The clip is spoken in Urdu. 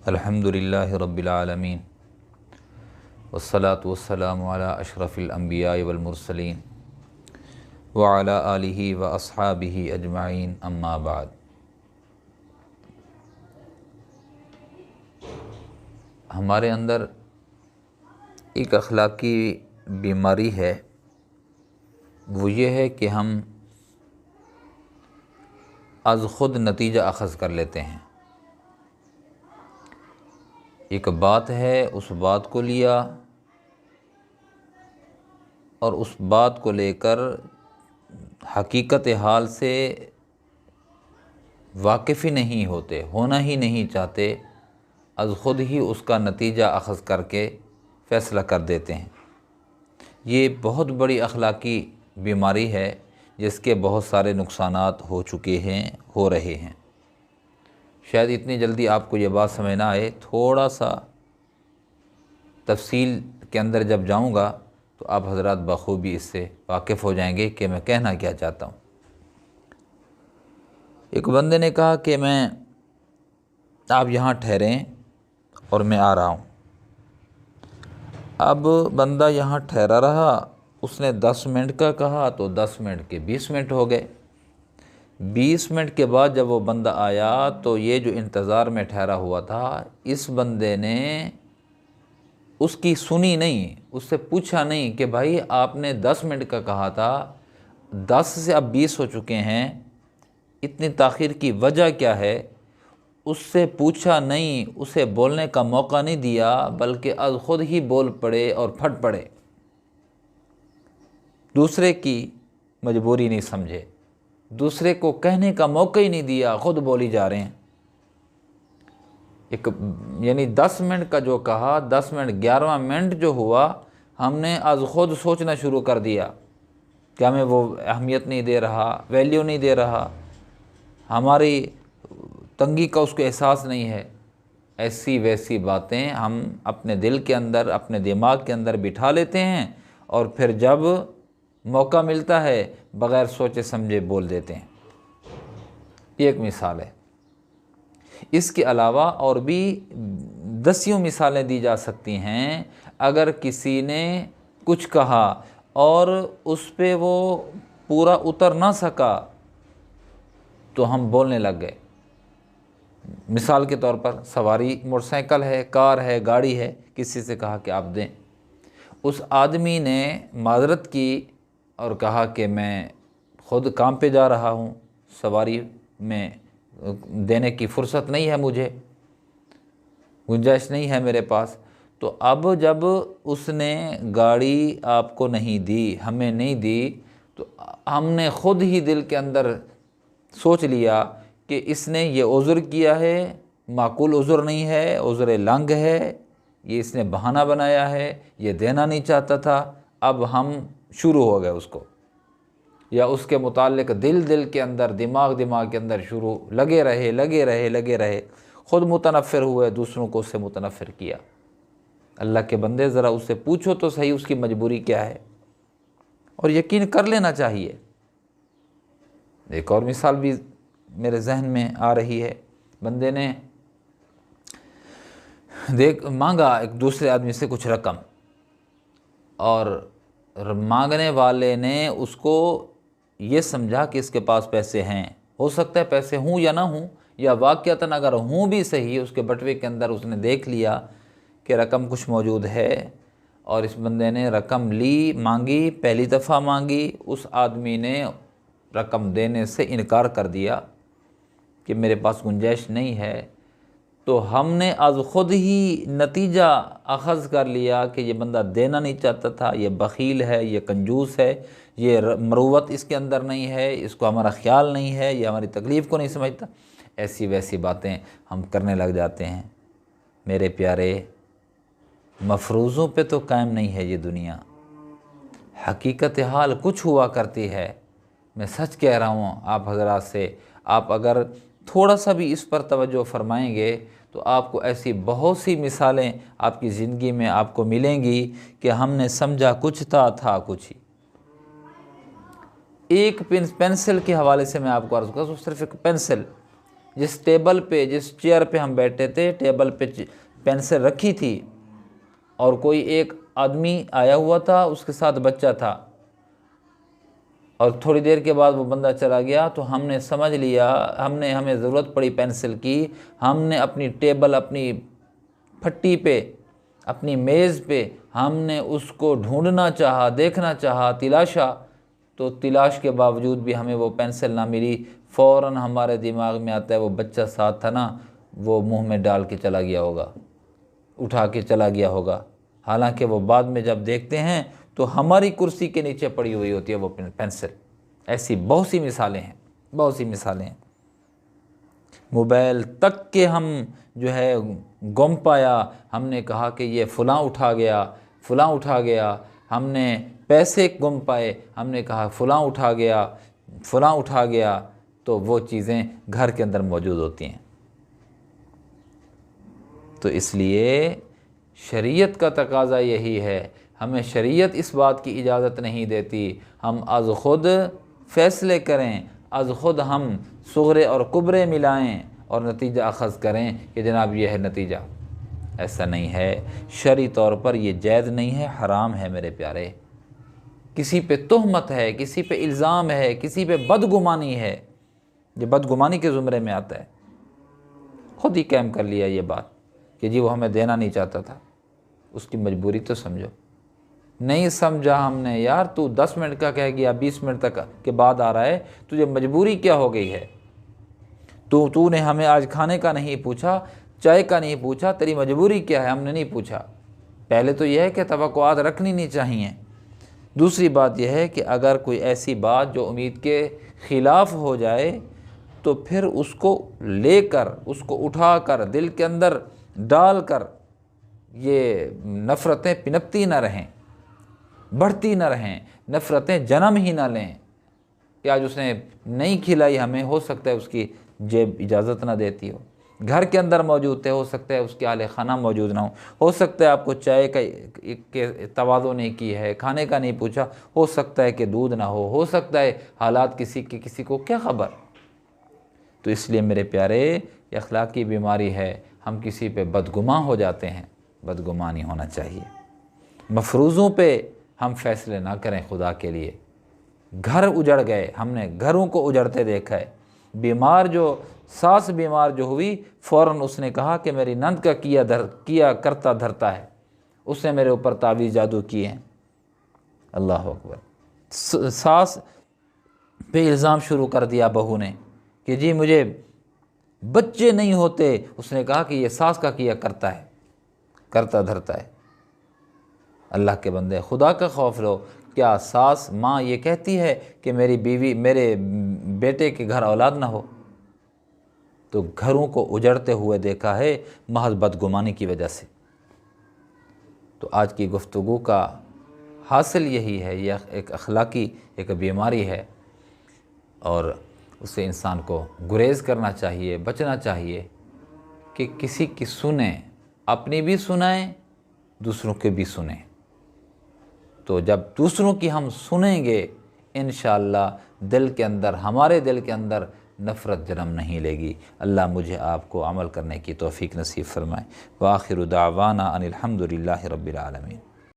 الحمدللہ رب العالمین والصلاة والسلام علی اشرف الانبیاء والمرسلین وعلی آلہ واصحابہ اجمعین اما بعد۔ ہمارے اندر ایک اخلاقی بیماری ہے، وہ یہ ہے کہ ہم از خود نتیجہ اخذ کر لیتے ہیں۔ ایک بات ہے، اس بات کو لیا اور اس بات کو لے کر حقیقت حال سے واقف ہی نہیں ہوتے، ہونا ہی نہیں چاہتے، از خود ہی اس کا نتیجہ اخذ کر کے فیصلہ کر دیتے ہیں۔ یہ بہت بڑی اخلاقی بیماری ہے جس کے بہت سارے نقصانات ہو چکے ہیں، ہو رہے ہیں۔ شاید اتنی جلدی آپ کو یہ بات سمجھ نہ آئے، تھوڑا سا تفصیل کے اندر جب جاؤں گا تو آپ حضرات بخوبی اس سے واقف ہو جائیں گے کہ میں کہنا کیا چاہتا ہوں۔ ایک بندے نے کہا کہ آپ یہاں ٹھہریں اور میں آ رہا ہوں۔ اب بندہ یہاں ٹھہرا رہا، اس نے 10 منٹ کا کہا تو 10 منٹ کے 20 منٹ ہو گئے۔ 20 منٹ کے بعد جب وہ بندہ آیا تو یہ جو انتظار میں ٹھہرا ہوا تھا، اس بندے نے اس کی سنی نہیں، اس سے پوچھا نہیں کہ بھائی آپ نے 10 منٹ کا کہا تھا، 10 سے اب 20 ہو چکے ہیں، اتنی تاخیر کی وجہ کیا ہے؟ اس سے پوچھا نہیں، اسے بولنے کا موقع نہیں دیا، بلکہ از خود ہی بول پڑے اور پھٹ پڑے۔ دوسرے کی مجبوری نہیں سمجھے، دوسرے کو کہنے کا موقع ہی نہیں دیا، خود بولی جا رہے ہیں۔ یعنی 10 منٹ کا جو کہا، 10 منٹ 11واں منٹ جو ہوا، ہم نے از خود سوچنا شروع کر دیا کہ ہمیں وہ اہمیت نہیں دے رہا، ویلیو نہیں دے رہا، ہماری تنگی کا اس کو احساس نہیں ہے۔ ایسی ویسی باتیں ہم اپنے دل کے اندر، اپنے دماغ کے اندر بٹھا لیتے ہیں، اور پھر جب موقع ملتا ہے بغیر سوچے سمجھے بول دیتے ہیں۔ یہ ایک مثال ہے۔ اس کے علاوہ اور بھی دسیوں مثالیں دی جا سکتی ہیں۔ اگر کسی نے کچھ کہا اور اس پہ وہ پورا اتر نہ سکا تو ہم بولنے لگ گئے۔ مثال کے طور پر سواری موٹر سائیکل ہے، کار ہے، گاڑی ہے، کسی سے کہا کہ آپ دیں، اس آدمی نے معذرت کی اور کہا کہ میں خود کام پہ جا رہا ہوں، سواری میں دینے کی فرصت نہیں ہے، مجھے گنجائش نہیں ہے میرے پاس۔ تو اب جب اس نے گاڑی آپ کو نہیں دی، ہمیں نہیں دی، تو ہم نے خود ہی دل کے اندر سوچ لیا کہ اس نے یہ عذر کیا ہے، معقول عذر نہیں ہے، عذر لنگ ہے، یہ اس نے بہانہ بنایا ہے، یہ دینا نہیں چاہتا تھا۔ اب ہم شروع ہو گئے اس کو، یا اس کے متعلق دل کے اندر، دماغ کے اندر شروع لگے رہے، خود متنفر ہوئے، دوسروں کو اس سے متنفر کیا۔ اللہ کے بندے ذرا اس سے پوچھو تو صحیح اس کی مجبوری کیا ہے، اور یقین کر لینا چاہیے۔ ایک اور مثال بھی میرے ذہن میں آ رہی ہے۔ بندے نے مانگا ایک دوسرے آدمی سے کچھ رقم، اور مانگنے والے نے اس کو یہ سمجھا کہ اس کے پاس پیسے ہیں، ہو سکتا ہے پیسے ہوں یا نہ ہوں، یا واقعتاً اگر ہوں بھی صحیح، اس کے بٹوے کے اندر اس نے دیکھ لیا کہ رقم کچھ موجود ہے، اور اس بندے نے رقم لی، مانگی، پہلی دفعہ مانگی، اس آدمی نے رقم دینے سے انکار کر دیا کہ میرے پاس گنجائش نہیں ہے، تو ہم نے از خود ہی نتیجہ اخذ کر لیا کہ یہ بندہ دینا نہیں چاہتا تھا، یہ بخیل ہے، یہ کنجوس ہے، یہ مروت اس کے اندر نہیں ہے، اس کو ہمارا خیال نہیں ہے، یہ ہماری تکلیف کو نہیں سمجھتا۔ ایسی ویسی باتیں ہم کرنے لگ جاتے ہیں۔ میرے پیارے، مفروضوں پہ تو قائم نہیں ہے یہ دنیا، حقیقت حال کچھ ہوا کرتی ہے۔ میں سچ کہہ رہا ہوں آپ حضرات سے، آپ اگر تھوڑا سا بھی اس پر توجہ فرمائیں گے تو آپ کو ایسی بہت سی مثالیں آپ کی زندگی میں آپ کو ملیں گی کہ ہم نے سمجھا کچھ تھا کچھ ہی۔ ایک پنسل کے حوالے سے میں آپ کو عرض کروں، صرف ایک پنسل، جس ٹیبل پہ جس چیئر پہ ہم بیٹھے تھے ٹیبل پہ پینسل رکھی تھی اور کوئی ایک آدمی آیا ہوا تھا، اس کے ساتھ بچہ تھا، اور تھوڑی دیر کے بعد وہ بندہ چلا گیا، تو ہم نے سمجھ لیا، ہمیں ضرورت پڑی پینسل کی، ہم نے اپنی ٹیبل، اپنی پھٹی پہ، اپنی میز پہ ہم نے اس کو ڈھونڈنا چاہا، دیکھنا چاہا، تلاشا، تو تلاش کے باوجود بھی ہمیں وہ پینسل نہ ملی۔ فوراً ہمارے دماغ میں آتا ہے وہ بچہ ساتھ تھا نا، وہ منہ میں ڈال کے چلا گیا ہوگا، اٹھا کے چلا گیا ہوگا، حالانکہ وہ بعد میں جب دیکھتے ہیں تو ہماری کرسی کے نیچے پڑی ہوئی ہوتی ہے وہ پینسل۔ ایسی بہت سی مثالیں ہیں، بہت سی مثالیں ہیں۔ موبائل تک کے ہم جو ہے گم پایا، ہم نے کہا کہ یہ فلاں اٹھا گیا، فلاں اٹھا گیا، ہم نے پیسے گم پائے، ہم نے کہا فلاں اٹھا گیا، فلاں اٹھا گیا، تو وہ چیزیں گھر کے اندر موجود ہوتی ہیں۔ تو اس لیے شریعت کا تقاضا یہی ہے، ہمیں شریعت اس بات کی اجازت نہیں دیتی ہم از خود فیصلے کریں، از خود ہم صغرے اور کبرے ملائیں اور نتیجہ اخذ کریں کہ جناب یہ ہے نتیجہ۔ ایسا نہیں ہے، شرعی طور پر یہ جائز نہیں ہے، حرام ہے میرے پیارے۔ کسی پہ تہمت ہے، کسی پہ الزام ہے، کسی پہ بدگمانی ہے، یہ بدگمانی کے زمرے میں آتا ہے۔ خود ہی قائم کر لیا یہ بات کہ جی وہ ہمیں دینا نہیں چاہتا تھا، اس کی مجبوری تو سمجھو۔ نہیں سمجھا ہم نے، یار تو 10 منٹ کا کہہ گیا، 20 منٹ تک کے بعد آ رہا ہے، تجھے مجبوری کیا ہو گئی ہے؟ تو نے ہمیں آج کھانے کا نہیں پوچھا، چائے کا نہیں پوچھا، تیری مجبوری کیا ہے؟ ہم نے نہیں پوچھا۔ پہلے تو یہ ہے کہ توقعات رکھنی نہیں چاہیے۔ دوسری بات یہ ہے کہ اگر کوئی ایسی بات جو امید کے خلاف ہو جائے تو پھر اس کو لے کر، اس کو اٹھا کر، دل کے اندر ڈال کر یہ نفرتیں پنپتی نہ رہیں، بڑھتی نہ رہیں، نفرتیں جنم ہی نہ لیں کہ آج اس نے نہیں کھلائی ہمیں، ہو سکتا ہے اس کی جیب اجازت نہ دیتی ہو، گھر کے اندر موجود تھے، ہو سکتا ہے اس کے اہل خانہ موجود نہ ہو سکتا ہے آپ کو چائے کا تواضع نہیں کی ہے، کھانے کا نہیں پوچھا، ہو سکتا ہے کہ دودھ نہ ہو سکتا ہے حالات کسی کو کیا خبر۔ تو اس لیے میرے پیارے یہ اخلاقی بیماری ہے، ہم کسی پہ بدگماں ہو جاتے ہیں، بدگماں نہیں ہونا چاہیے۔ مفروضوں پہ ہم فیصلے نہ کریں خدا کے لیے۔ گھر اجڑ گئے، ہم نے گھروں کو اجڑتے دیکھا ہے۔ ساس بیمار جو ہوئی، فوراً اس نے کہا کہ میری نند کا کیا کرتا دھرتا ہے، اس نے میرے اوپر تعویذ جادو کیے ہیں۔ اللہ اکبر۔ ساس پہ الزام شروع کر دیا بہو نے کہ جی مجھے بچے نہیں ہوتے، اس نے کہا کہ یہ ساس کا کیا کرتا ہے، کرتا دھرتا ہے۔ اللہ کے بندے خدا کا خوف لو، کیا ساس ماں یہ کہتی ہے کہ میری بیوی میرے بیٹے کے گھر اولاد نہ ہو؟ تو گھروں کو اجڑتے ہوئے دیکھا ہے محض بدگمانی کی وجہ سے۔ تو آج کی گفتگو کا حاصل یہی ہے، یہ ایک اخلاقی ایک بیماری ہے، اور اسے انسان کو گریز کرنا چاہیے، بچنا چاہیے کہ کسی کی سنیں، اپنی بھی سنائیں، دوسروں کے بھی سنیں۔ تو جب دوسروں کی ہم سنیں گے انشاءاللہ ہمارے دل کے اندر نفرت جنم نہیں لے گی۔ اللہ مجھے آپ کو عمل کرنے کی توفیق نصیب فرمائے۔ وآخر دعوانا ان الحمد للہ رب العالمین۔